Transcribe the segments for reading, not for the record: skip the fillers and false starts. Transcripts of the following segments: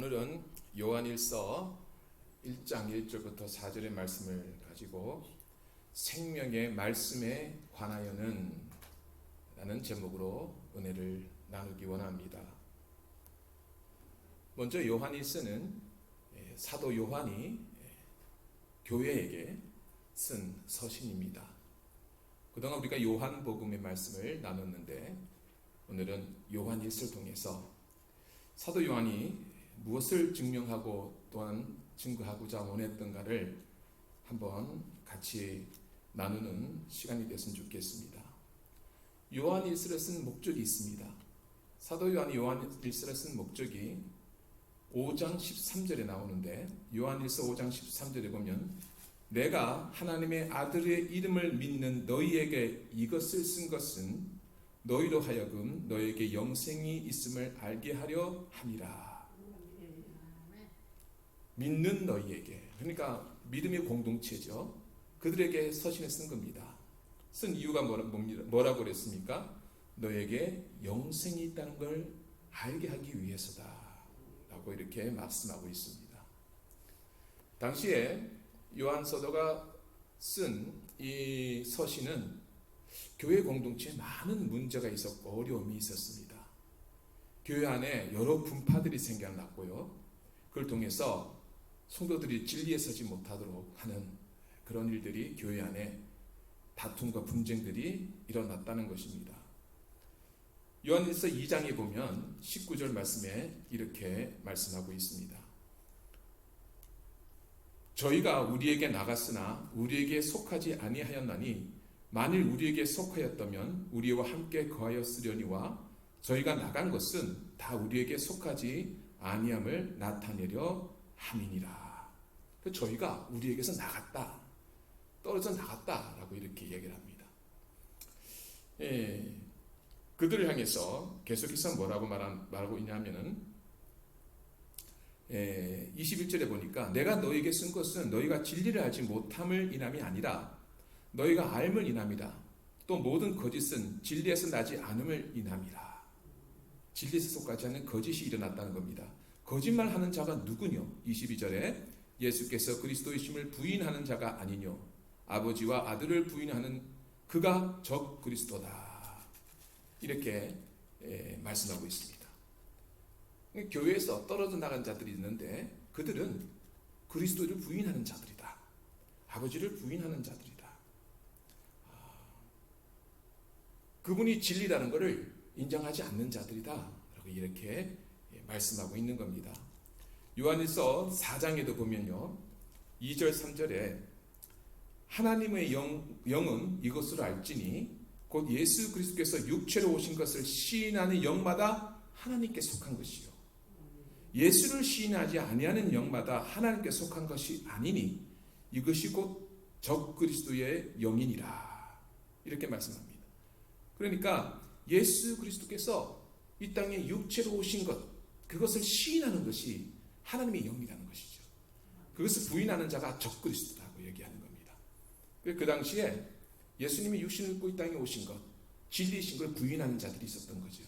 오늘은 요한일서 1장 1절부터 4절의 말씀을 가지고 생명의 말씀에 관하여는 라는 제목으로 은혜를 나누기 원합니다. 먼저 요한일서는 사도 요한이 교회에게 쓴 서신입니다. 그동안 우리가 요한복음의 말씀을 나눴는데 오늘은 요한일서를 통해서 사도 요한이 무엇을 증명하고 또한 증거하고자 원했던가를 한번 같이 나누는 시간이 됐으면 좋겠습니다. 요한일서를 쓴 목적이 있습니다. 사도 요한이 요한일서를 쓴 목적이 5장 13절에 나오는데 요한일서 5장 13절에 보면 내가 하나님의 아들의 이름을 믿는 너희에게 이것을 쓴 것은 너희로 하여금 너에게 영생이 있음을 알게 하려 함이라. 믿는 너희에게, 그러니까 믿음의 공동체죠. 그들에게 서신을 쓴 겁니다. 쓴 이유가 뭐라고 그랬습니까? 너에게 영생이 있다는 걸 알게 하기 위해서다 라고 이렇게 말씀하고 있습니다. 당시에 요한 사도가 쓴 이 서신은 교회 공동체에 많은 문제가 있었고 어려움이 있었습니다. 교회 안에 여러 분파들이 생겨났고요. 그걸 통해서 성도들이 진리에 서지 못하도록 하는 그런 일들이 교회 안에 다툼과 분쟁들이 일어났다는 것입니다. 요한일서 2장에 보면 19절 말씀에 이렇게 말씀하고 있습니다. 저희가 우리에게 나갔으나 우리에게 속하지 아니하였나니 만일 우리에게 속하였다면 우리와 함께 거하였으려니와 저희가 나간 것은 다 우리에게 속하지 아니함을 나타내려 함이니라. 저희가 우리에게서 나갔다, 떨어져 나갔다라고 이렇게 얘기를 합니다. 그들을 향해서 계속해서 뭐라고 말하고 있냐면은 21절에 보니까 내가 너에게 쓴 것은 너희가 진리를 알지 못함을 인함이 아니라 너희가 알을 인함이라. 또 모든 거짓은 진리에서 나지 않음을 인함이라. 진리에서 속하지 않는 거짓이 일어났다는 겁니다. 거짓말하는 자가 누구뇨? 22절에 예수께서 그리스도이심을 부인하는 자가 아니뇨? 아버지와 아들을 부인하는 그가 적 그리스도다. 이렇게 말씀하고 있습니다. 교회에서 떨어져 나간 자들이 있는데 그들은 그리스도를 부인하는 자들이다. 아버지를 부인하는 자들이다. 그분이 진리라는 것을 인정하지 않는 자들이다 라고 이렇게 말씀하고 있는 겁니다. 요한일서 4장에도 보면요 2절 3절에 하나님의 영은 이것으로 알지니 곧 예수 그리스도께서 육체로 오신 것을 시인하는 영마다 하나님께 속한 것이요 예수를 시인하지 아니하는 영마다 하나님께 속한 것이 아니니 이것이 곧 적 그리스도의 영이니라. 이렇게 말씀합니다. 그러니까 예수 그리스도께서 이 땅에 육체로 오신 것, 그것을 시인하는 것이 하나님의 영이라는 것이죠. 그것을 부인하는 자가 적 그리스도라고 얘기하는 겁니다. 그 당시에 예수님이 육신을 입고 이 땅에 오신 것, 진리이신 걸 부인하는 자들이 있었던 거죠.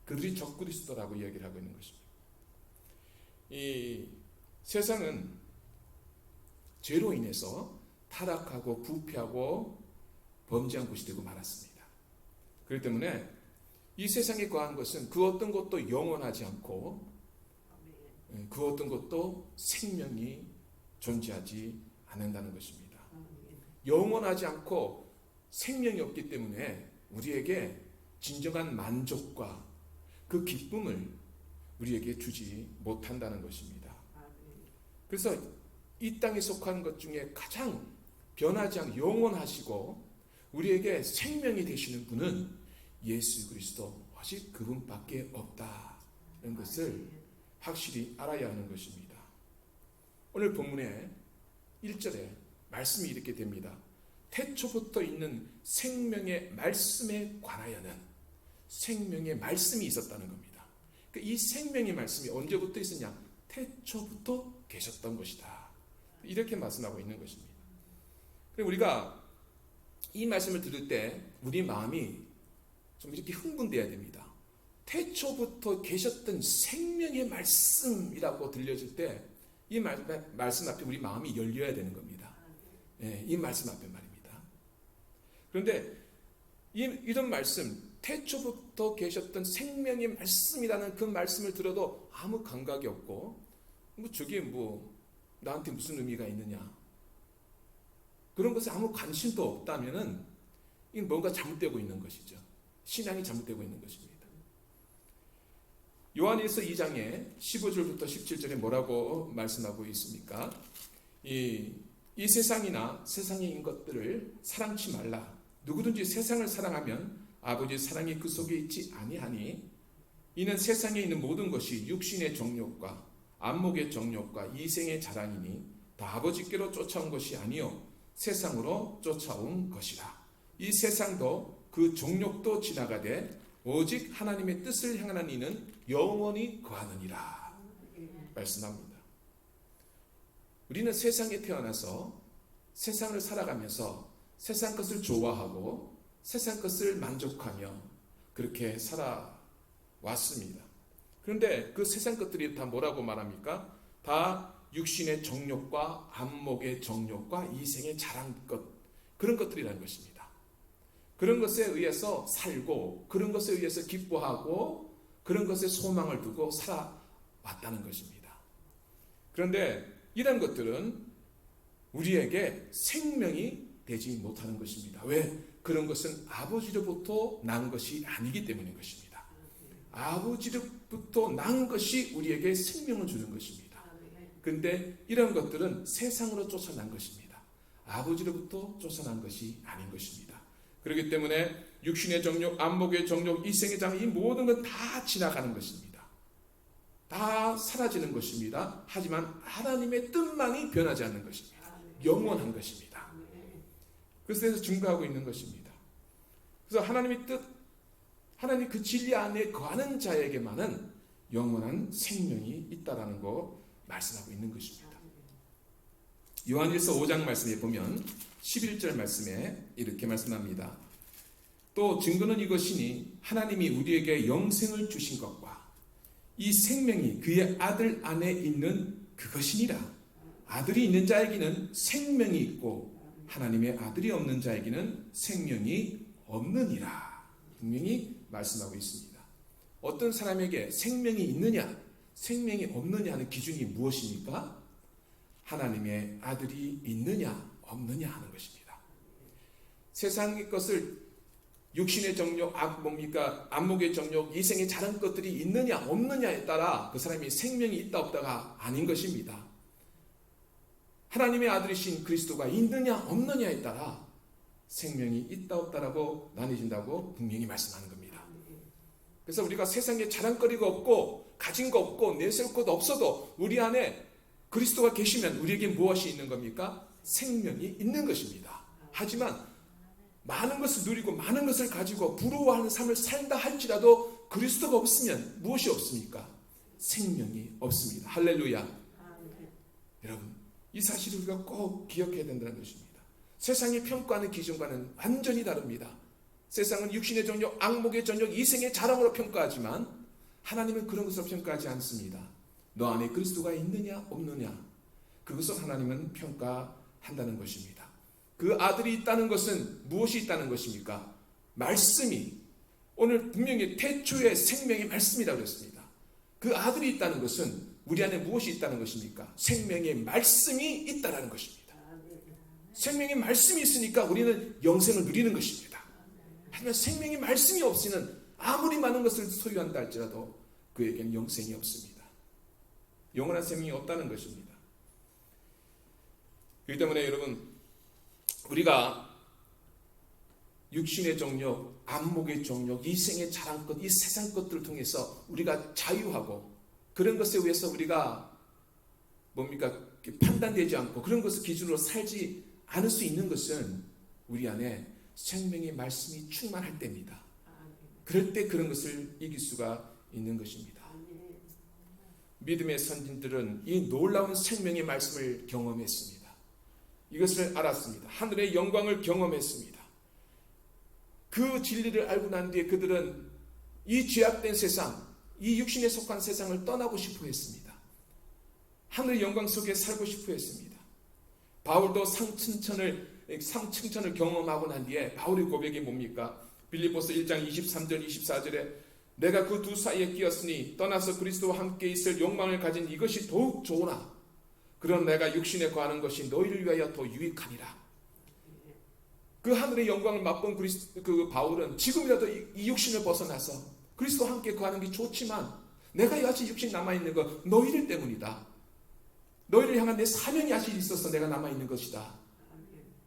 그들이 적 그리스도라고 얘기를 하고 있는 것입니다. 이 세상은 죄로 인해서 타락하고 부패하고 범죄한 곳이 되고 말았습니다. 그렇기 때문에 이 세상에 거한 것은 그 어떤 것도 영원하지 않고 그 어떤 것도 생명이 존재하지 않는다는 것입니다. 영원하지 않고 생명이 없기 때문에 우리에게 진정한 만족과 그 기쁨을 우리에게 주지 못한다는 것입니다. 그래서 이 땅에 속한 것 중에 가장 변하지 않고 영원하시고 우리에게 생명이 되시는 분은 예수 그리스도 오직 그분밖에 없다는 것을 확실히 알아야 하는 것입니다. 오늘 본문의 1절에 말씀이 이렇게 됩니다. 태초부터 있는 생명의 말씀에 관하여는 생명의 말씀이 있었다는 겁니다. 이 생명의 말씀이 언제부터 있었냐? 태초부터 계셨던 것이다. 이렇게 말씀하고 있는 것입니다. 그리고 우리가 이 말씀을 들을 때 우리 마음이 좀 이렇게 흥분돼야 됩니다. 태초부터 계셨던 생명의 말씀이라고 들려질 때 이 말씀 앞에 우리 마음이 열려야 되는 겁니다. 이 말씀 앞에 말입니다. 그런데 이런 말씀, 태초부터 계셨던 생명의 말씀이라는 그 말씀을 들어도 아무 감각이 없고 저게 나한테 무슨 의미가 있느냐, 그런 것에 아무 관심도 없다면은 이건 뭔가 잘못되고 있는 것이죠. 신앙이 잘못되고 있는 것입니다. 요한일서 2장에 15절부터 17절에 뭐라고 말씀하고 있습니까? 이 세상이나 세상에 있는 것들을 사랑치 말라. 누구든지 세상을 사랑하면 아버지의 사랑이 그 속에 있지 아니하니 이는 세상에 있는 모든 것이 육신의 정욕과 안목의 정욕과 이생의 자랑이니 다 아버지께로 쫓아온 것이 아니요 세상으로 쫓아온 것이라. 이 세상도 그 정욕도 지나가되 오직 하나님의 뜻을 향하는 이는 영원히 거하느니라 말씀합니다. 우리는 세상에 태어나서 세상을 살아가면서 세상 것을 좋아하고 세상 것을 만족하며 그렇게 살아왔습니다. 그런데 그 세상 것들이 다 뭐라고 말합니까? 다 육신의 정욕과 안목의 정욕과 이생의 자랑 것, 그런 것들이라는 것입니다. 그런 것에 의해서 살고 그런 것에 의해서 기뻐하고 그런 것에 소망을 두고 살아왔다는 것입니다. 그런데 이런 것들은 우리에게 생명이 되지 못하는 것입니다. 왜? 그런 것은 아버지로부터 난 것이 아니기 때문인 것입니다. 아버지로부터 난 것이 우리에게 생명을 주는 것입니다. 그런데 이런 것들은 세상으로 쫓아난 것입니다. 아버지로부터 쫓아난 것이 아닌 것입니다. 그렇기 때문에 육신의 정욕, 안목의 정욕, 이생의 자랑, 이 모든 건 다 지나가는 것입니다. 다 사라지는 것입니다. 하지만 하나님의 뜻만이 변하지 않는 것입니다. 영원한 것입니다. 그래서 증거하고 있는 것입니다. 그래서 하나님의 뜻, 하나님 그 진리 안에 거하는 자에게만은 영원한 생명이 있다라는 거 말씀하고 있는 것입니다. 요한일서 5장 말씀에 보면 11절 말씀에 이렇게 말씀합니다. 또 증거는 이것이니 하나님이 우리에게 영생을 주신 것과 이 생명이 그의 아들 안에 있는 그것이니라. 아들이 있는 자에게는 생명이 있고 하나님의 아들이 없는 자에게는 생명이 없느니라. 분명히 말씀하고 있습니다. 어떤 사람에게 생명이 있느냐, 생명이 없느냐 하는 기준이 무엇입니까? 하나님의 아들이 있느냐 없느냐 하는 것입니다. 세상의 것을 육신의 정욕, 안목의 정욕, 이생의 자랑 것들이 있느냐 없느냐에 따라 그 사람이 생명이 있다 없다가 아닌 것입니다. 하나님의 아들이신 그리스도가 있느냐 없느냐에 따라 생명이 있다 없다라고 나뉘어진다고 분명히 말씀하는 겁니다. 그래서 우리가 세상에 자랑거리가 없고 가진 거 없고 내세울 것 없어도 우리 안에 그리스도가 계시면 우리에게 무엇이 있는 겁니까? 생명이 있는 것입니다. 하지만 많은 것을 누리고 많은 것을 가지고 부러워하는 삶을 산다 할지라도 그리스도가 없으면 무엇이 없습니까? 생명이 없습니다. 할렐루야. 여러분, 이 사실을 우리가 꼭 기억해야 된다는 것입니다. 세상이 평가하는 기준과는 완전히 다릅니다. 세상은 육신의 정욕, 안목의 정욕, 이생의 자랑으로 평가하지만 하나님은 그런 것으로 평가하지 않습니다. 너 안에 그리스도가 있느냐 없느냐, 그것을 하나님은 평가한다는 것입니다. 그 아들이 있다는 것은 무엇이 있다는 것입니까? 말씀이, 오늘 분명히 태초의 생명의 말씀이라고 그랬습니다. 그 아들이 있다는 것은 우리 안에 무엇이 있다는 것입니까? 생명의 말씀이 있다는 것입니다. 생명의 말씀이 있으니까 우리는 영생을 누리는 것입니다. 하지만 생명의 말씀이 없이는 아무리 많은 것을 소유한다 할지라도 그에게는 영생이 없습니다. 영원한 생명이 없다는 것입니다. 그렇기 때문에 여러분, 우리가 육신의 정욕, 안목의 정욕, 이생의 자랑것, 이 세상 것들을 통해서 우리가 자유하고 그런 것에 의해서 우리가 판단되지 않고 그런 것을 기준으로 살지 않을 수 있는 것은 우리 안에 생명의 말씀이 충만할 때입니다. 그럴 때 그런 것을 이길 수가 있는 것입니다. 믿음의 선진들은 이 놀라운 생명의 말씀을 경험했습니다. 이것을 알았습니다. 하늘의 영광을 경험했습니다. 그 진리를 알고 난 뒤에 그들은 이 죄악된 세상, 이 육신에 속한 세상을 떠나고 싶어 했습니다. 하늘의 영광 속에 살고 싶어 했습니다. 바울도 상층천을 경험하고 난 뒤에 바울의 고백이 뭡니까? 빌립보서 1장 23절 24절에 내가 그 두 사이에 끼었으니 떠나서 그리스도와 함께 있을 욕망을 가진 이것이 더욱 좋으나 그런 내가 육신에 거하는 것이 너희를 위하여 더 유익하니라. 그 하늘의 영광을 맛본 그 바울은 지금이라도 이 육신을 벗어나서 그리스도와 함께 거하는 게 좋지만 내가 아직 육신 남아있는 건 너희들 때문이다. 너희를 향한 내 사명이 아직 있어서 내가 남아있는 것이다.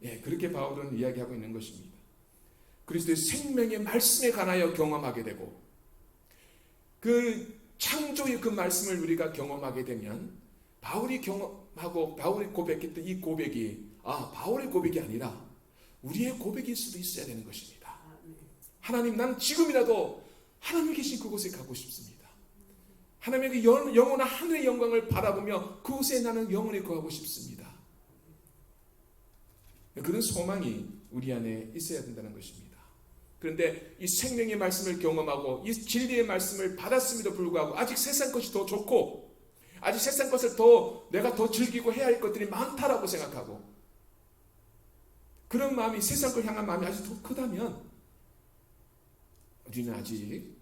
예, 그렇게 바울은 이야기하고 있는 것입니다. 그리스도의 생명의 말씀에 관하여 경험하게 되고 그 창조의 그 말씀을 우리가 경험하게 되면 바울이 경험하고 바울이 고백했던 이 고백이 바울의 고백이 아니라 우리의 고백일 수도 있어야 되는 것입니다. 하나님, 난 지금이라도 하나님 계신 그곳에 가고 싶습니다. 하나님의 영원한 하늘의 영광을 바라보며 그곳에 나는 영원히 거하고 싶습니다. 그런 소망이 우리 안에 있어야 된다는 것입니다. 그런데 이 생명의 말씀을 경험하고 이 진리의 말씀을 받았음에도 불구하고 아직 세상 것이 더 좋고 아직 세상 것을 내가 더 즐기고 해야 할 것들이 많다라고 생각하고 그런 마음이 세상 걸 향한 마음이 아직 더 크다면 우리는 아직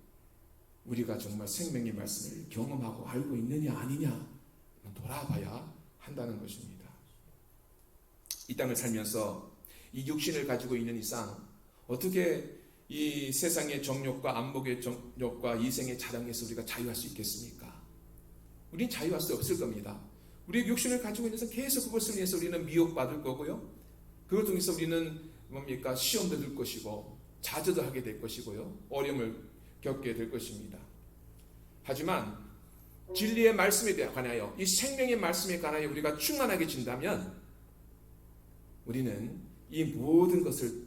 우리가 정말 생명의 말씀을 경험하고 알고 있느냐 아니냐 돌아봐야 한다는 것입니다. 이 땅을 살면서 이 육신을 가지고 있는 이상 어떻게 이 세상의 정욕과 안목의 정욕과 이생의 자랑에서 우리가 자유할 수 있겠습니까? 우리는 자유할 수 없을 겁니다. 우리의 육신을 가지고 있는 이상 계속 그것을 위해서 우리는 미혹받을 거고요. 그걸 통해서 우리는 시험도 들 것이고 좌절도 하게 될 것이고요. 어려움을 겪게 될 것입니다. 하지만 진리의 말씀에 관하여 이 생명의 말씀에 관하여 우리가 충만하게 진다면 우리는 이 모든 것을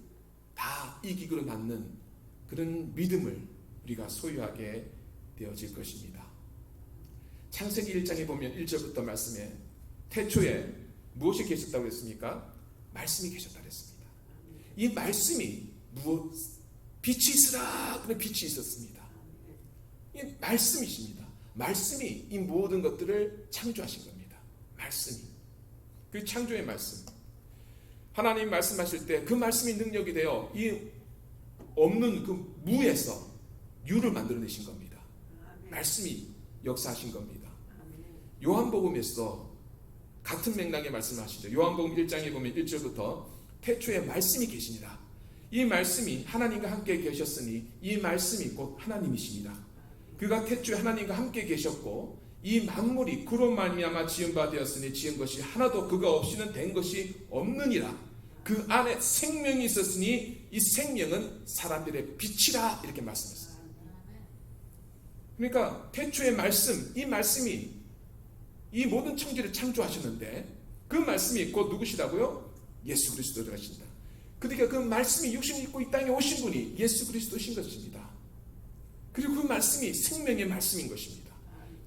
다 이기기로 맞는 그런 믿음을 우리가 소유하게 되어질 것입니다. 창세기 1장에 보면 1절부터 말씀에 태초에 무엇이 계셨다고 했습니까? 말씀이 계셨다 그랬습니다. 이 말씀이 빛이 있으라 그런 빛이 있었습니다. 이 말씀이십니다. 말씀이 이 모든 것들을 창조하신 겁니다. 말씀이 그 창조의 말씀. 하나님 말씀하실 때 그 말씀이 능력이 되어 이 없는 그 무에서 유를 만들어내신 겁니다. 말씀이 역사하신 겁니다. 요한복음에서 같은 맥락의 말씀하시죠. 요한복음 1장에 보면 1절부터 태초에 말씀이 계시니라. 이 말씀이 하나님과 함께 계셨으니 이 말씀이 곧 하나님이십니다. 그가 태초에 하나님과 함께 계셨고 이 만물이 그로 말미암아 지은 바 되었으니 지은 것이 하나도 그가 없이는 된 것이 없느니라. 그 안에 생명이 있었으니 이 생명은 사람들의 빛이라 이렇게 말씀했어요. 그러니까 태초의 말씀, 이 말씀이 이 모든 천지를 창조하셨는데 그 말씀이 곧 누구시라고요? 예수 그리스도라신다. 그러니까 그 말씀이 육신을 입고 이 땅에 오신 분이 예수 그리스도신 것입니다. 그리고 그 말씀이 생명의 말씀인 것입니다.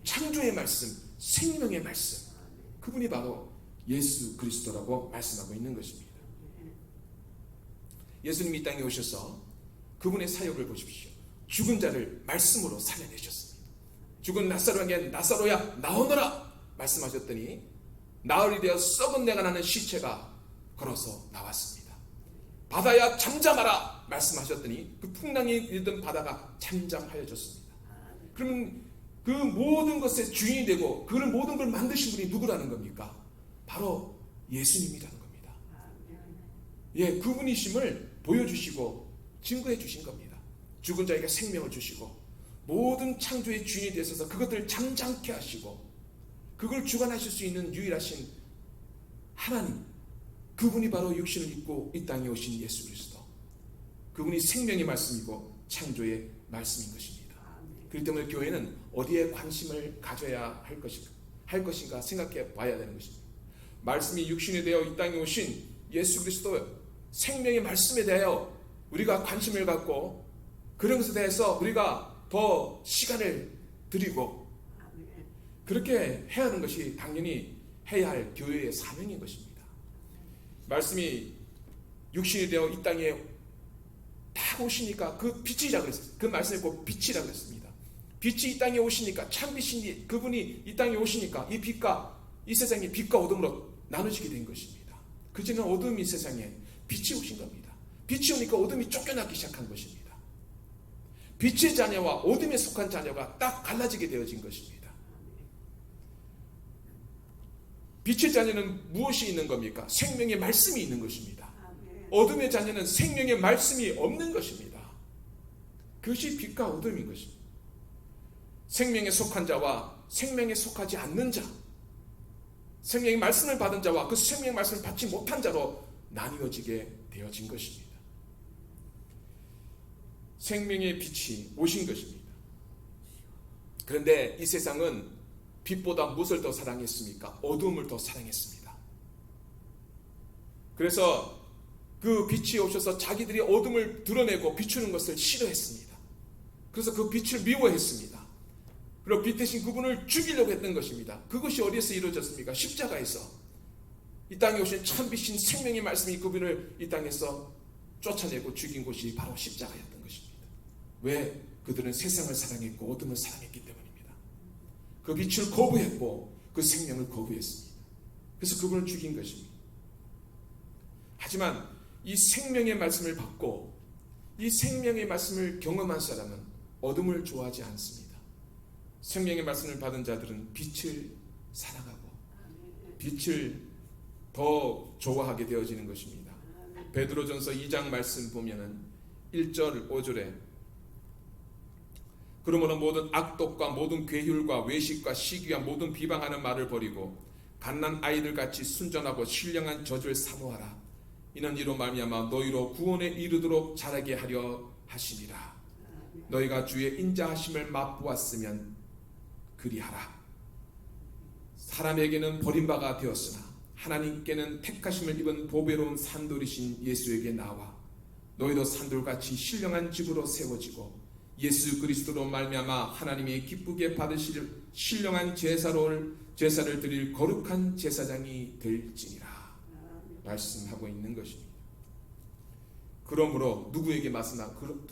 창조의 말씀, 생명의 말씀, 그분이 바로 예수 그리스도라고 말씀하고 있는 것입니다. 예수님이 이 땅에 오셔서 그분의 사역을 보십시오. 죽은 자를 말씀으로 살려내셨습니다. 죽은 나사로에게 나사로야 나오너라 말씀하셨더니 나흘이 되어 썩은 내가 나는 시체가 걸어서 나왔습니다. 바다야 잠잠하라 말씀하셨더니 그 풍랑이 일던 바다가 잠잠하여졌습니다. 그러면 그 모든 것의 주인이 되고 그 모든 걸 만드신 분이 누구라는 겁니까? 바로 예수님이라는 겁니다. 예, 그분이심을 보여주시고 증거해 주신 겁니다. 죽은 자에게 생명을 주시고 모든 창조의 주인이 되셔서 그것들을 잠잠케 하시고 그걸 주관하실 수 있는 유일하신 하나님, 그분이 바로 육신을 입고 이 땅에 오신 예수 그리스도, 그분이 생명의 말씀이고 창조의 말씀인 것입니다. 그렇기 때문에 교회는 어디에 관심을 가져야 할 것인가 생각해 봐야 되는 것입니다. 말씀이 육신이 되어 이 땅에 오신 예수 그리스도 생명의 말씀에 대하여 우리가 관심을 갖고 그런 것에 대해서 우리가 더 시간을 드리고 그렇게 해야 하는 것이 당연히 해야 할 교회의 사명인 것입니다. 말씀이 육신이 되어 이 땅에 딱 오시니까 그 빛이라 그랬어요. 그 말씀에 꼭 빛이라 그랬습니다. 빛이 이 땅에 오시니까, 참 빛이 그분이 이 땅에 오시니까 이 빛과 이 세상이 빛과 어둠으로 나눠지게 된 것입니다. 그전에 어둠이 세상에 빛이 오신 겁니다. 빛이 오니까 어둠이 쫓겨나기 시작한 것입니다. 빛의 자녀와 어둠에 속한 자녀가 딱 갈라지게 되어진 것입니다. 빛의 자녀는 무엇이 있는 겁니까? 생명의 말씀이 있는 것입니다. 어둠의 자녀는 생명의 말씀이 없는 것입니다. 그것이 빛과 어둠인 것입니다. 생명에 속한 자와 생명에 속하지 않는 자, 생명의 말씀을 받은 자와 그 생명의 말씀을 받지 못한 자로 나뉘어지게 되어진 것입니다. 생명의 빛이 오신 것입니다. 그런데 이 세상은 빛보다 무엇을 더 사랑했습니까? 어둠을 더 사랑했습니다. 그래서 그 빛이 오셔서 자기들이 어둠을 드러내고 비추는 것을 싫어했습니다. 그래서 그 빛을 미워했습니다. 그리고 빛 대신 그분을 죽이려고 했던 것입니다. 그것이 어디에서 이루어졌습니까? 십자가에서. 이 땅에 오신 참빛인 생명의 말씀이 그분을 이 땅에서 쫓아내고 죽인 곳이 바로 십자가였던 것입니다. 왜? 그들은 세상을 사랑했고 어둠을 사랑했기 때문입니다. 그 빛을 거부했고 그 생명을 거부했습니다. 그래서 그분을 죽인 것입니다. 하지만 이 생명의 말씀을 받고 이 생명의 말씀을 경험한 사람은 어둠을 좋아하지 않습니다. 생명의 말씀을 받은 자들은 빛을 사랑하고 빛을 더 좋아하게 되어지는 것입니다. 베드로전서 2장 말씀 보면은 1절 5절에 그러므로 모든 악독과 모든 괴휼과 외식과 시기와 모든 비방하는 말을 버리고 갓난 아이들 같이 순전하고 신령한 젖을 사모하라. 이는 이로 말미암아 너희로 구원에 이르도록 자라게 하려 하시니라. 너희가 주의 인자하심을 맛보았으면 그리하라. 사람에게는 버림바가 되었으나 하나님께는 택하심을 입은 보배로운 산돌이신 예수에게 나와 너희도 산돌같이 신령한 집으로 세워지고 예수 그리스도로 말미암아 하나님이 기쁘게 받으실 신령한 제사를 드릴 거룩한 제사장이 될지니라 말씀하고 있는 것입니다. 그러므로 누구에게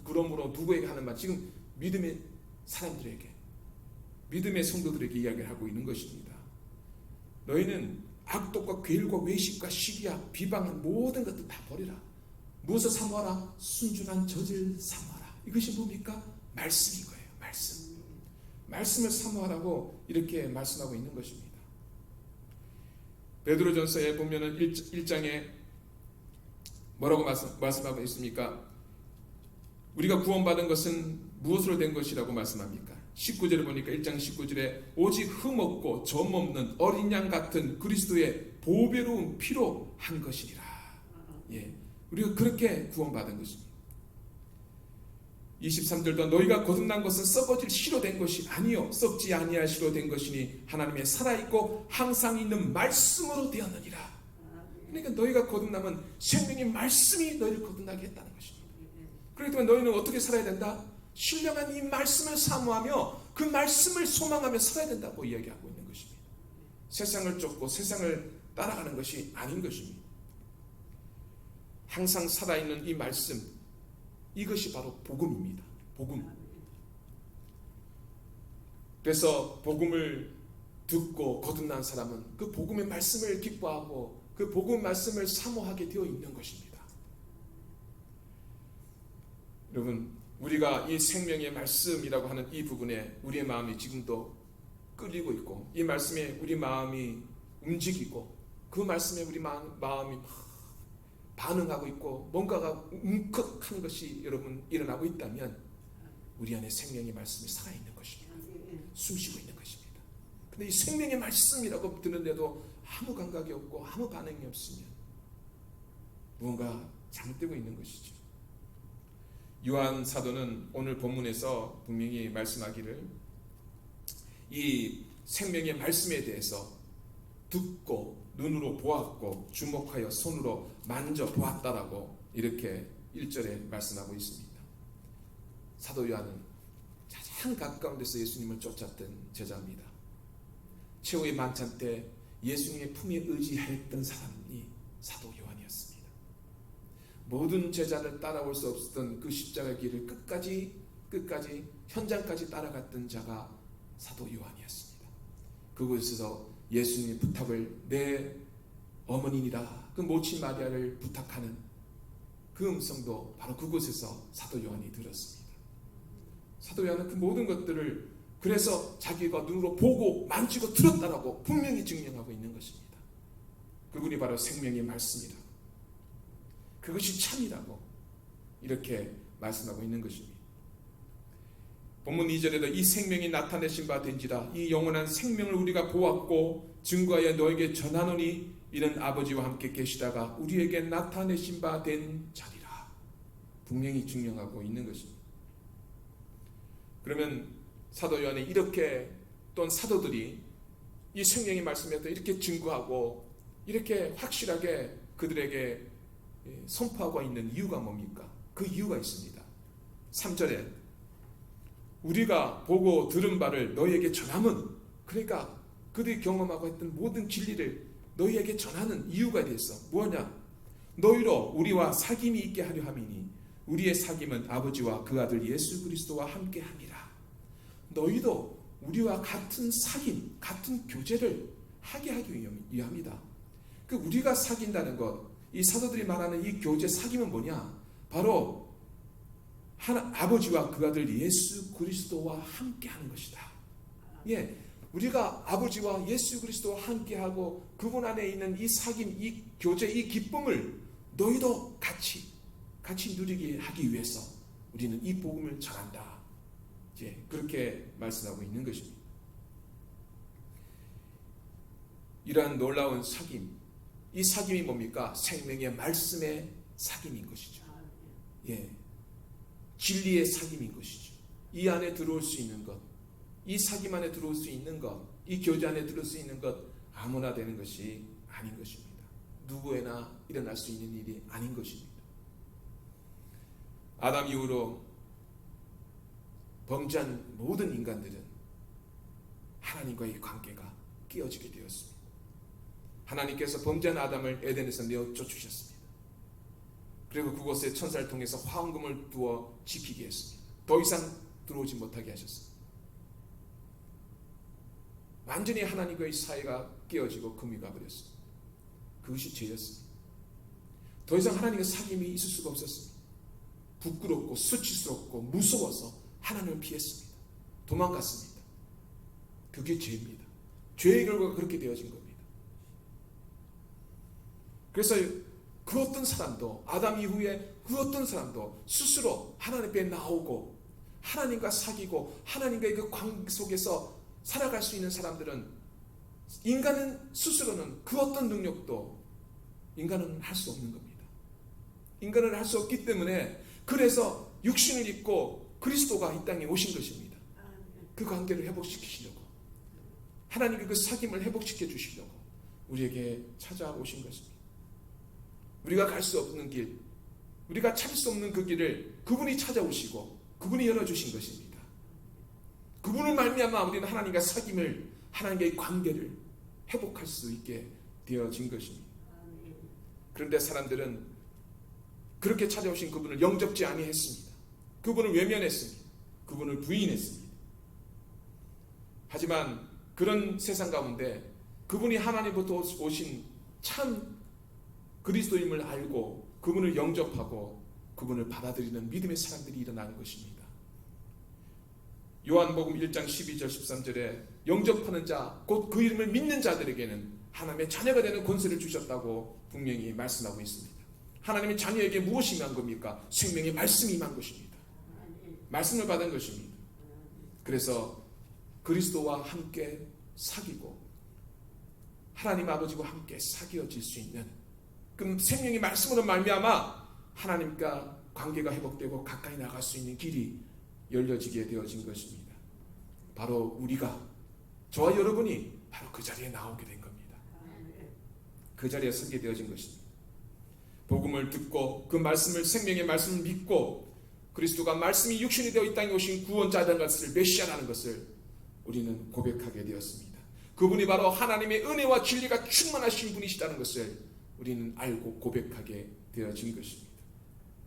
그러므로 누구에게 하는 말, 지금 믿음의 사람들에게, 믿음의 성도들에게 이야기를 하고 있는 것입니다. 너희는 악독과 괴일과 외식과 시기와 비방은 모든 것들 다 버리라. 무엇을 사모하라? 순전한 젖을 사모하라. 이것이 뭡니까? 말씀인 거예요. 말씀. 말씀을 사모하라고 이렇게 말씀하고 있는 것입니다. 베드로전서에 보면은 1장에 뭐라고 말씀하고 있습니까? 우리가 구원받은 것은 무엇으로 된 것이라고 말씀합니까? 19절을 보니까 1장 19절에 오직 흠없고 점없는 어린 양 같은 그리스도의 보배로운 피로 한 것이니라. 예, 우리가 그렇게 구원받은 것입니다. 23절도 너희가 거듭난 것은 썩어질 시로 된 것이 아니요 썩지 아니할 시로 된 것이니 하나님의 살아있고 항상 있는 말씀으로 되었느니라. 그러니까 너희가 거듭나면 생명의 말씀이 너희를 거듭나게 했다는 것입니다. 그렇기 때문에 너희는 어떻게 살아야 된다? 신령한 이 말씀을 사모하며 그 말씀을 소망하며 살아야 된다고 이야기하고 있는 것입니다. 세상을 쫓고 세상을 따라가는 것이 아닌 것입니다. 항상 살아있는 이 말씀, 이것이 바로 복음입니다. 복음. 그래서 복음을 듣고 거듭난 사람은 그 복음의 말씀을 기뻐하고 그 복음 말씀을 사모하게 되어 있는 것입니다. 여러분, 우리가 이 생명의 말씀이라고 하는 이 부분에 우리의 마음이 지금도 끌리고 있고 이 말씀에 우리 마음이 움직이고 그 말씀에 우리 마음이 반응하고 있고 뭔가가 움컥한 것이 여러분 일어나고 있다면 우리 안에 생명의 말씀이 살아있는 것입니다. 숨쉬고 있는 것입니다. 근데 이 생명의 말씀이라고 듣는데도 아무 감각이 없고 아무 반응이 없으면 무언가 잘못되고 있는 것이죠. 요한 사도는 오늘 본문에서 분명히 말씀하기를 이 생명의 말씀에 대해서 듣고 눈으로 보았고 주목하여 손으로 만져보았다라고 이렇게 1절에 말씀하고 있습니다. 사도 요한은 가장 가까운 데서 예수님을 쫓았던 제자입니다. 최후의 만찬 때 예수님의 품에 의지했던 사람이 사도 요한이었습니다. 모든 제자를 따라올 수 없었던 그 십자가 길을 끝까지 현장까지 따라갔던 자가 사도 요한이었습니다. 그곳에서 예수님의 부탁을, 내 어머니니라 그 모친 마리아를 부탁하는 그 음성도 바로 그곳에서 사도 요한이 들었습니다. 사도 요한은 그 모든 것들을 그래서 자기가 눈으로 보고 만지고 들었다라고 분명히 증명하고 있는 것입니다. 그분이 바로 생명의 말씀이라고, 그것이 참이라고 이렇게 말씀하고 있는 것입니다. 본문 2절에도 이 생명이 나타내신 바 된지라 이 영원한 생명을 우리가 보았고 증거하여 너에게 전하노니 이는 아버지와 함께 계시다가 우리에게 나타내신 바 된 자리라. 분명히 증명하고 있는 것입니다. 그러면 사도 요한이 이렇게, 또는 사도들이 이 성령의 말씀에 이렇게 증거하고 이렇게 확실하게 그들에게 선포하고 있는 이유가 뭡니까? 그 이유가 있습니다. 3절에 우리가 보고 들은 바를 너희에게 전함은, 그러니까 그들이 경험하고 했던 모든 진리를 너희에게 전하는 이유가 있어. 뭐냐? 너희로 우리와 사귐이 있게 하려 함이니 우리의 사귐은 아버지와 그 아들 예수 그리스도와 함께 함이라. 너희도 우리와 같은 사귐, 같은 교제를 하게 하기 위함이다. 그 우리가 사귄다는 것, 이 사도들이 말하는 이 교제 사귐은 뭐냐? 바로 아버지와 그 아들 예수 그리스도와 함께 하는 것이다. 예, 우리가 아버지와 예수 그리스도와 함께하고 그분 안에 있는 이 사귐, 이 교제, 이 기쁨을 너희도 같이 누리게 하기 위해서 우리는 이 복음을 전한다. 이제 그렇게 말씀하고 있는 것입니다. 이러한 놀라운 사귐, 이 사귐이 뭡니까? 생명의 말씀의 사귐인 것이죠. 예, 진리의 사귐인 것이죠. 이 안에 들어올 수 있는 것, 이 사귐 안에 들어올 수 있는 것, 이 교제 안에 들어올 수 있는 것, 아무나 되는 것이 아닌 것입니다. 누구에나 일어날 수 있는 일이 아닌 것입니다. 아담 이후로 범죄한 모든 인간들은 하나님과의 관계가 깨어지게 되었습니다. 하나님께서 범죄한 아담을 에덴에서 내어 쫓으셨습니다. 그리고 그곳에 천사를 통해서 화원금을 두어 지키게 했습니다. 더 이상 들어오지 못하게 하셨습니다. 완전히 하나님과의 사이가 깨어지고 금이 가버렸습니다. 그것이 죄였습니다. 더 이상 하나님과 사귐이 있을 수가 없었습니다. 부끄럽고 수치스럽고 무서워서 하나님을 피했습니다. 도망갔습니다. 그게 죄입니다. 죄의 결과가 그렇게 되어진 겁니다. 그래서 그 어떤 사람도, 아담 이후에 그 어떤 사람도 스스로 하나님 앞에 나오고 하나님과 사귀고 하나님과의 그 관계 속에서 살아갈 수 있는 사람들은, 인간은 스스로는 그 어떤 능력도 인간은 할 수 없는 겁니다. 인간은 할 수 없기 때문에, 그래서 육신을 입고 그리스도가 이 땅에 오신 것입니다. 그 관계를 회복시키시려고, 하나님의 그 사귐을 회복시켜 주시려고 우리에게 찾아오신 것입니다. 우리가 갈 수 없는 길, 우리가 찾을 수 없는 그 길을 그분이 찾아오시고 그분이 열어주신 것입니다. 그분을 말미암아 우리는 하나님과 사귐을, 하나님과의 관계를 회복할 수 있게 되어진 것입니다. 그런데 사람들은 그렇게 찾아오신 그분을 영접지 아니했습니다. 그분을 외면했습니다. 그분을 부인했습니다. 하지만 그런 세상 가운데 그분이 하나님부터 오신 참 그리스도임을 알고 그분을 영접하고 그분을 받아들이는 믿음의 사람들이 일어나는 것입니다. 요한복음 1장 12절 13절에 영접하는 자, 곧 그 이름을 믿는 자들에게는 하나님의 자녀가 되는 권세를 주셨다고 분명히 말씀하고 있습니다. 하나님의 자녀에게 무엇이 임한 겁니까? 생명의 말씀이 임한 것입니다. 말씀을 받은 것입니다. 그래서 그리스도와 함께 사귀고 하나님 아버지와 함께 사귀어질 수 있는 그 생명의 말씀으로 말미암아 하나님과 관계가 회복되고 가까이 나갈 수 있는 길이 열려지게 되어진 것입니다. 바로 우리가, 저와 여러분이 바로 그 자리에 나오게 된 겁니다. 그 자리에 서게 되어진 것입니다. 복음을 듣고 그 말씀을, 생명의 말씀을 믿고 그리스도가 말씀이 육신이 되어 이 땅에 오신 구원자라는 것을, 메시아라는 것을 우리는 고백하게 되었습니다. 그분이 바로 하나님의 은혜와 진리가 충만하신 분이시다는 것을 우리는 알고 고백하게 되어진 것입니다.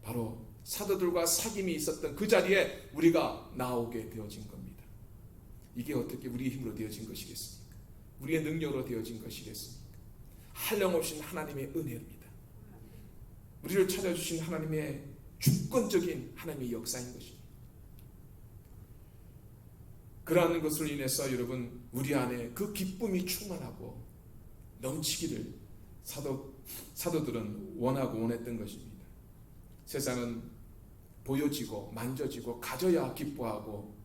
바로 사도들과 사귐이 있었던 그 자리에 우리가 나오게 되어진 겁니다. 이게 어떻게 우리의 힘으로 되어진 것이겠습니까? 우리의 능력으로 되어진 것이겠습니까? 한량없인 하나님의 은혜입니다. 우리를 찾아주신 하나님의 주권적인 하나님의 역사인 것입니다. 그러한 것으로 인해서 여러분 우리 안에 그 기쁨이 충만하고 넘치기를 사도들은 원하고 원했던 것입니다. 세상은 보여지고 만져지고 가져야 기뻐하고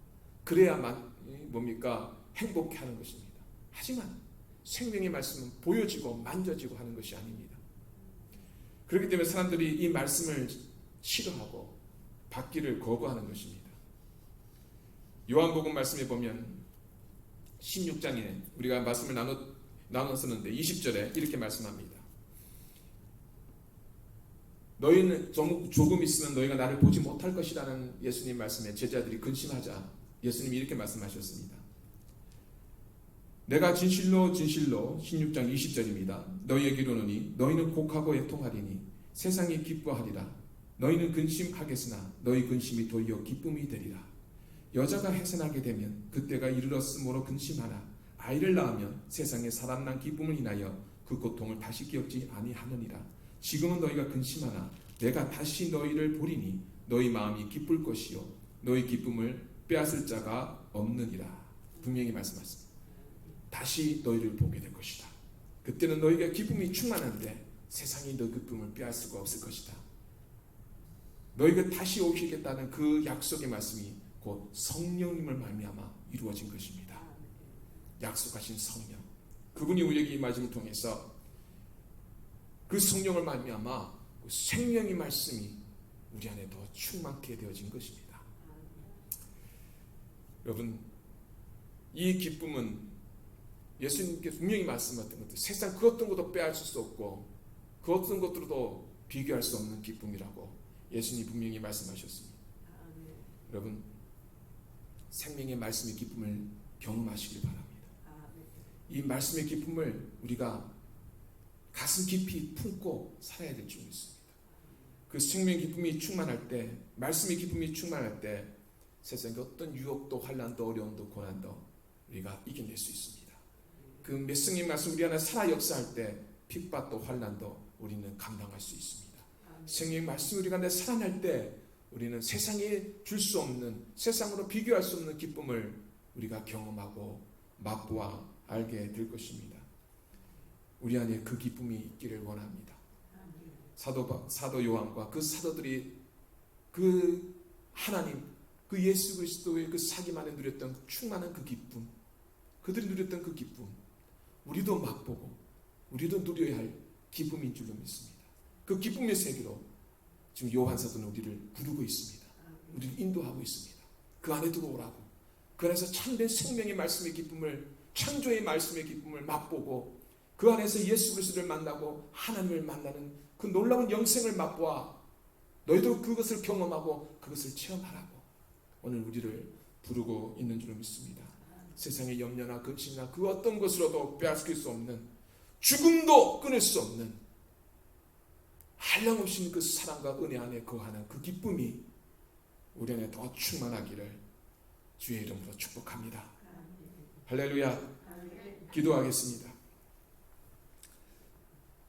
그래야만 뭡니까? 행복해하는 것입니다. 하지만 생명의 말씀은 보여지고 만져지고 하는 것이 아닙니다. 그렇기 때문에 사람들이 이 말씀을 싫어하고 받기를 거부하는 것입니다. 요한복음 말씀에 보면 16장에 우리가 말씀을 나눴었는데 20절에 이렇게 말씀합니다. 너희는 조금 있으면 너희가 나를 보지 못할 것이라는 예수님 말씀에 제자들이 근심하자 예수님이 이렇게 말씀하셨습니다. 내가 진실로 16장 20절입니다. 너희에게 이르노니 너희는 곡하고 애통하리니 세상이 기뻐하리라. 너희는 근심하겠으나 너희 근심이 도리어 기쁨이 되리라. 여자가 해산하게 되면 그때가 이르렀으므로 근심하라. 아이를 낳으면 세상에 사람 난 기쁨을 인하여 그 고통을 다시 기억지 아니하느니라. 지금은 너희가 근심하나 내가 다시 너희를 보리니 너희 마음이 기쁠 것이요 너희 기쁨을 빼앗을 자가 없느니라. 분명히 말씀하셨습니다. 다시 너희를 보게 될 것이다. 그때는 너희가 기쁨이 충만한데 세상이 너희 기쁨을 빼앗을 수가 없을 것이다. 너희가 다시 오시겠다는 그 약속의 말씀이 곧 성령님을 말미암아 이루어진 것입니다. 약속하신 성령, 그분이 우리에게 이 말씀을 통해서 그 성령을 말미암아 그 생명의 말씀이 우리 안에 더 충만케 되어진 것입니다. 여러분, 이 기쁨은 예수님께서 분명히 말씀하셨던 것들, 세상 그 어떤 것도 빼앗을 수 없고 그 어떤 것들도 비교할 수 없는 기쁨이라고 예수님이 분명히 말씀하셨습니다. 여러분, 생명의 말씀의 기쁨을 경험하시길 바랍니다. 이 말씀의 기쁨을 우리가 가슴 깊이 품고 살아야 될 줄 믿습니다. 그 생명의 기쁨이 충만할 때, 말씀의 기쁨이 충만할 때 세상의 어떤 유혹도 환난도 어려움도 고난도 우리가 이겨낼 수 있습니다. 그 말씀의 말씀 우리 안에 살아 역사할 때 핍박도 환난도 우리는 감당할 수 있습니다. 생명의 말씀 우리가 안에 살아날 때 우리는 세상에 줄 수 없는, 세상으로 비교할 수 없는 기쁨을 우리가 경험하고 맛보아 알게 될 것입니다. 우리 안에 그 기쁨이 있기를 원합니다. 사도 요한과 그 사도들이 그 하나님, 그 예수 그리스도의 그 사귐 안에 누렸던 충만한 그 기쁨, 그들이 누렸던 그 기쁨, 우리도 맛보고 우리도 누려야 할 기쁨인 줄로 믿습니다. 그 기쁨의 세계로 지금 요한 사도는 우리를 부르고 있습니다. 우리를 인도하고 있습니다. 그 안에 들어오라고. 그 안에서 참된 생명의 말씀의 기쁨을, 창조의 말씀의 기쁨을 맛보고 그 안에서 예수 그리스도를 만나고 하나님을 만나는 그 놀라운 영생을 맛보아 너희도 그것을 경험하고 그것을 체험하라고 오늘 우리를 부르고 있는 줄로 믿습니다. 세상의 염려나 근심이나 그 어떤 것으로도 빼앗길 수 없는, 죽음도 끊을 수 없는 한량없이 그 사랑과 은혜 안에 거하는 그 기쁨이 우리 안에 더 충만하기를 주의 이름으로 축복합니다. 할렐루야. 기도하겠습니다.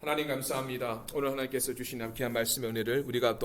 하나님 감사합니다. 오늘 하나님께서 주신 귀한 말씀의 은혜를 우리가 또